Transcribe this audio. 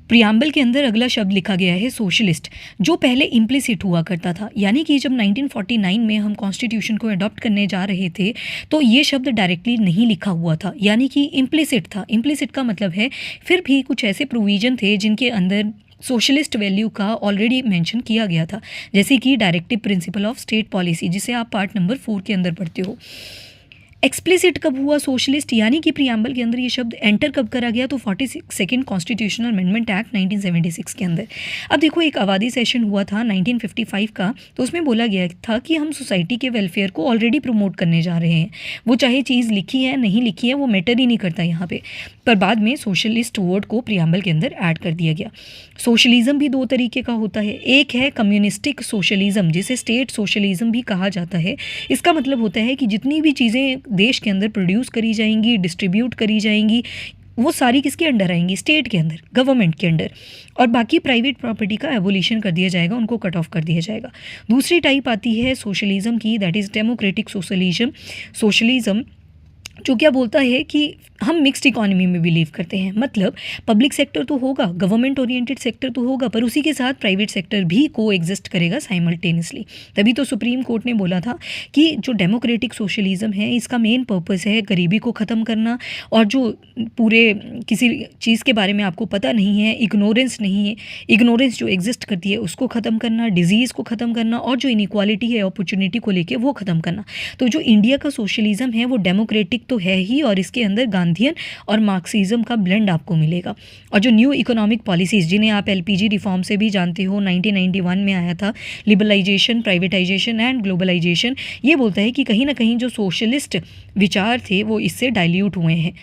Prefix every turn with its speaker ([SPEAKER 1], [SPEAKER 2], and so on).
[SPEAKER 1] Preamble के अंदर अगला शब्द लिखा गया है सोशलिस्ट, जो पहले इम्प्लिसिट हुआ करता था। यानी कि जब 1949 में हम कॉन्स्टिट्यूशन को अडॉप्ट करने जा रहे थे तो ये शब्द डायरेक्टली नहीं लिखा हुआ था, यानी कि इम्प्लिसिट था। इम्प्लिसिट का मतलब है फिर भी कुछ ऐसे प्रोविज़न थे जिनके अंदर सोशलिस्ट वैल्यू का ऑलरेडी मेंशन किया गया था, जैसे कि directive principle of state policy, जिसे आप पार्ट नंबर 4 के अंदर पढ़ते हो। एक्सप्लिसिट कब हुआ सोशलिस्ट, यानी कि प्रियम्बल के अंदर ये शब्द एंटर कब करा गया, तो 42nd कॉन्स्टिट्यूशनल अमेंडमेंट एक्ट 1976 के अंदर। अब देखो, एक आबादी सेशन हुआ था 1955 का, तो उसमें बोला गया था कि हम सोसाइटी के वेलफेयर को ऑलरेडी प्रमोट करने जा रहे हैं। वो चाहे चीज़ लिखी है नहीं लिखी है वो मैटर ही नहीं करता यहाँ पे, पर बाद में सोशलिस्ट वर्ड को प्रियम्बल के अंदर ऐड कर दिया गया। सोशलिज्म भी दो तरीके का होता है, एक है कम्युनिस्टिक सोशलिज्म, जिसे स्टेट सोशलिज्म भी कहा जाता है। इसका मतलब होता है कि जितनी भी चीज़ें देश के अंदर प्रोड्यूस करी जाएंगी, डिस्ट्रीब्यूट करी जाएंगी, वो सारी किसके अंडर आएंगी, स्टेट के अंदर, गवर्नमेंट के अंडर, और बाकी प्राइवेट प्रॉपर्टी का एवोल्यूशन कर दिया जाएगा, उनको कट ऑफ कर दिया जाएगा। दूसरी टाइप आती है सोशलिज्म की, that is democratic socialism. Socialism जो क्या बोलता है कि हम मिक्स्ड इकोनॉमी में बिलीव करते हैं, मतलब पब्लिक सेक्टर तो होगा, गवर्नमेंट ओरिएंटेड सेक्टर तो होगा, पर उसी के साथ प्राइवेट सेक्टर भी को एग्जिस्ट करेगा साइमल्टेनियसली। तभी तो सुप्रीम कोर्ट ने बोला था कि जो डेमोक्रेटिक सोशलिज्म है इसका मेन पर्पस है गरीबी को ख़त्म करना, और जो पूरे किसी चीज़ के बारे में आपको पता नहीं है, इग्नोरेंस नहीं है, इग्नोरेंस जो एग्जिस्ट करती है उसको ख़त्म करना, डिजीज़ को ख़त्म करना, और जो इनइक्वालिटी है अपॉर्चुनिटी को लेके वो ख़त्म करना। तो जो इंडिया का सोशलिज्म है वो डेमोक्रेटिक तो है ही, और इसके अंदर गांधीयन और मार्क्सिज्म का ब्लेंड आपको मिलेगा। और जो न्यू इकोनॉमिक पॉलिसीज़, जिन्हें आप एलपीजी रिफॉर्म से भी जानते हो, 1991 में आया था, लिबरलाइजेशन, प्राइवेटाइजेशन एंड ग्लोबलाइजेशन, ये बोलता है कि कहीं ना कहीं जो सोशलिस्ट विचार थे वो इससे डाइल्यूट हुए हैं।